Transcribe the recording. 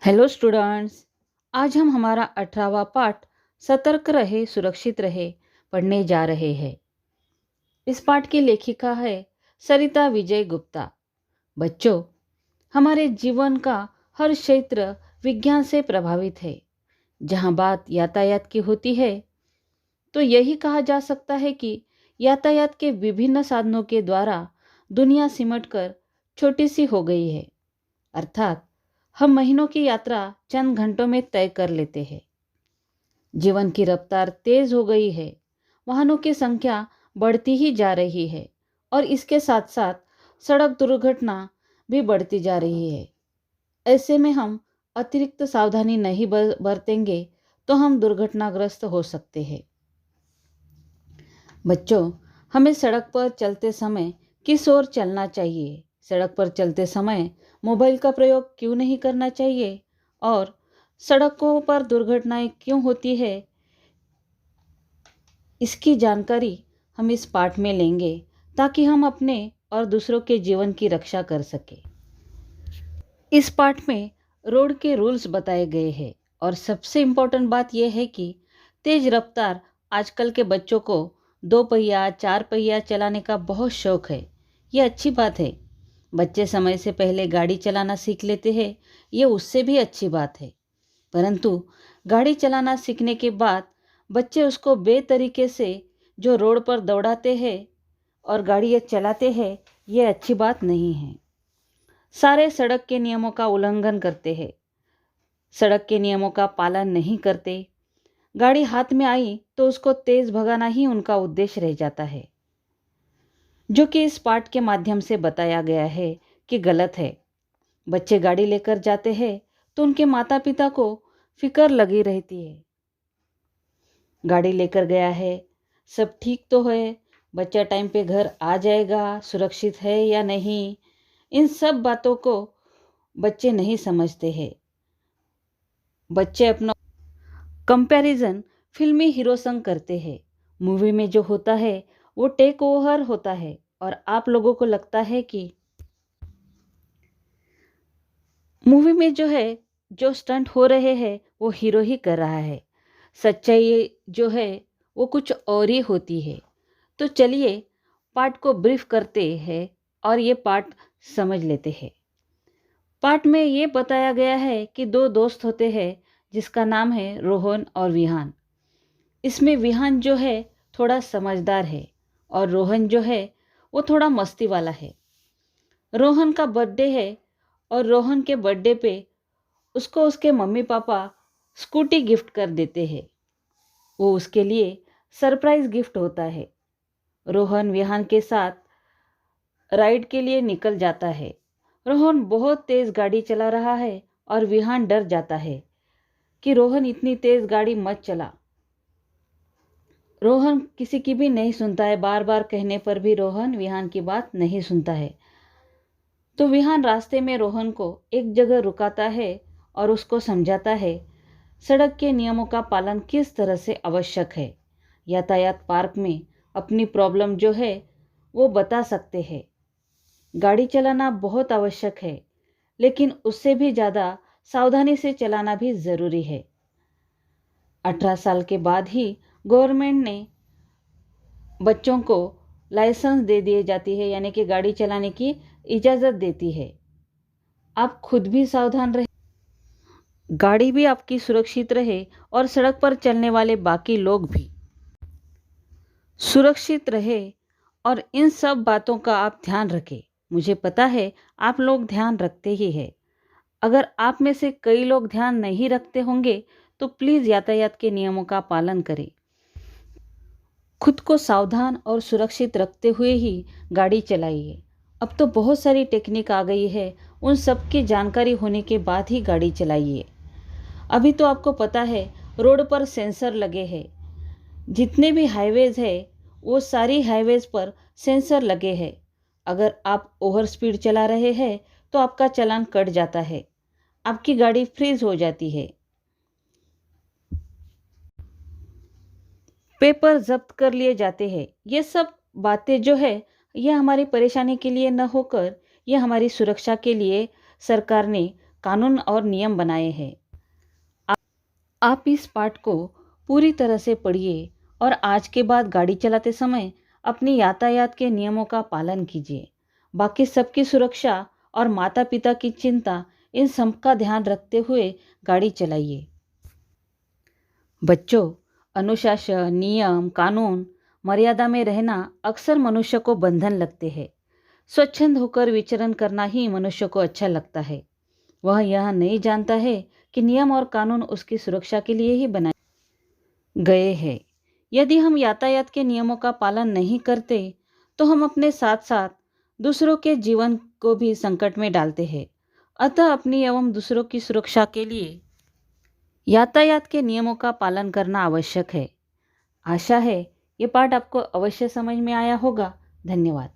Hello students. आज हम हमारा 18वां पाठ सतर्क रहे सुरक्षित रहे पढ़ने जा रहे हैं। इस पाठ की लेखिका है सरिता विजय गुप्ता। बच्चों, हमारे जीवन का हर क्षेत्र विज्ञान से प्रभावित है। जहाँ बात यातायात की होती है तो यही कहा जा सकता है कि यातायात के विभिन्न साधनों के द्वारा दुनिया सिमटकर छोटी सी हो गई है। अर्थात हम महीनों की यात्रा चंद घंटों में तय कर लेते हैं। जीवन की रफ्तार तेज हो गई है, वाहनों की संख्या बढ़ती ही जा रही है और इसके साथ साथ सड़क दुर्घटना भी बढ़ती जा रही है। ऐसे में हम अतिरिक्त सावधानी नहीं बरतेंगे तो हम दुर्घटनाग्रस्त हो सकते हैं। बच्चों, हमें सड़क पर चलते समय किस ओर चलना चाहिए? सड़क पर चलते समय मोबाइल का प्रयोग क्यों नहीं करना चाहिए? और सड़कों पर दुर्घटनाएं क्यों होती है? इसकी जानकारी हम इस पाठ में लेंगे ताकि हम अपने और दूसरों के जीवन की रक्षा कर सकें। इस पाठ में रोड के रूल्स बताए गए हैं और सबसे इम्पोर्टेंट बात यह है कि तेज रफ्तार आजकल के बच्चों को 2 पहिया 4 पहिया चलाने का बहुत शौक है। ये अच्छी बात है। बच्चे समय से पहले गाड़ी चलाना सीख लेते हैं, ये उससे भी अच्छी बात है। परंतु गाड़ी चलाना सीखने के बाद बच्चे उसको बेतरीके से जो रोड पर दौड़ाते हैं और गाड़ी चलाते हैं, ये अच्छी बात नहीं है। सारे सड़क के नियमों का उल्लंघन करते हैं, सड़क के नियमों का पालन नहीं करते। गाड़ी हाथ में आई तो उसको तेज भगाना ही उनका उद्देश्य रह जाता है, जो कि इस पाठ के माध्यम से बताया गया है कि गलत है। बच्चे गाड़ी लेकर जाते हैं तो उनके माता पिता को फिक्र लगी रहती है। गाड़ी लेकर गया है, सब ठीक तो है, बच्चा टाइम पे घर आ जाएगा, सुरक्षित है या नहीं, इन सब बातों को बच्चे नहीं समझते हैं। बच्चे अपना कंपैरिजन फिल्मी हीरो संग करते हैं। मूवी में जो होता है वो टेक ओवर होता है और आप लोगों को लगता है कि मूवी में जो स्टंट हो रहे हैं वो हीरो ही कर रहा है। सच्चाई जो है वो कुछ और ही होती है। तो चलिए पाठ को ब्रीफ करते हैं और ये पाठ समझ लेते हैं। पाठ में ये बताया गया है कि 2 दोस्त होते हैं जिसका नाम है रोहन और विहान। इसमें विहान जो है थोड़ा समझदार है और रोहन जो है वो थोड़ा मस्ती वाला है। रोहन का बर्थडे है और रोहन के बर्थडे पे उसको उसके मम्मी पापा स्कूटी गिफ्ट कर देते हैं। वो उसके लिए सरप्राइज गिफ्ट होता है। रोहन विहान के साथ राइड के लिए निकल जाता है। रोहन बहुत तेज गाड़ी चला रहा है और विहान डर जाता है कि रोहन इतनी तेज गाड़ी मत चला। रोहन किसी की भी नहीं सुनता है, बार बार कहने पर भी रोहन विहान की बात नहीं सुनता है। तो विहान रास्ते में रोहन को एक जगह रुकाता है और उसको समझाता है सड़क के नियमों का पालन किस तरह से आवश्यक है। यातायात पार्क में अपनी प्रॉब्लम जो है वो बता सकते हैं। गाड़ी चलाना बहुत आवश्यक है, लेकिन उससे भी ज़्यादा सावधानी से चलाना भी ज़रूरी है। 18 साल के बाद ही गवर्नमेंट ने बच्चों को लाइसेंस दे दिए जाती है, यानी कि गाड़ी चलाने की इजाज़त देती है। आप खुद भी सावधान रहे, गाड़ी भी आपकी सुरक्षित रहे और सड़क पर चलने वाले बाकी लोग भी सुरक्षित रहे और इन सब बातों का आप ध्यान रखें। मुझे पता है आप लोग ध्यान रखते ही हैं। अगर आप में से कई लोग ध्यान नहीं रखते होंगे तो प्लीज़ यातायात के नियमों का पालन करें। खुद को सावधान और सुरक्षित रखते हुए ही गाड़ी चलाइए। अब तो बहुत सारी टेक्निक आ गई है, उन सब की जानकारी होने के बाद ही गाड़ी चलाइए। अभी तो आपको पता है रोड पर सेंसर लगे हैं। जितने भी हाईवेज़ है वो सारी हाईवेज़ पर सेंसर लगे हैं। अगर आप ओवर स्पीड चला रहे हैं तो आपका चालान कट जाता है, आपकी गाड़ी फ्रीज हो जाती है, पेपर जब्त कर लिए जाते हैं। ये सब बातें जो है ये हमारी परेशानी के लिए न होकर ये हमारी सुरक्षा के लिए सरकार ने कानून और नियम बनाए हैं। आप इस पाठ को पूरी तरह से पढ़िए और आज के बाद गाड़ी चलाते समय अपनी यातायात के नियमों का पालन कीजिए। बाकी सबकी सुरक्षा और माता पिता की चिंता, इन सब का ध्यान रखते हुए गाड़ी चलाइए। बच्चों, अनुशासन, नियम, कानून, मर्यादा में रहना अक्सर मनुष्य को बंधन लगते हैं। स्वच्छंद होकर विचरण करना ही मनुष्य को अच्छा लगता है। वह यह नहीं जानता है कि नियम और कानून उसकी सुरक्षा के लिए ही बनाए गए हैं। यदि हम यातायात के नियमों का पालन नहीं करते तो हम अपने साथ साथ दूसरों के जीवन को भी संकट में डालते हैं। अतः अपनी एवं दूसरों की सुरक्षा के लिए यातायात के नियमों का पालन करना आवश्यक है। आशा है ये पाठ आपको अवश्य समझ में आया होगा। धन्यवाद।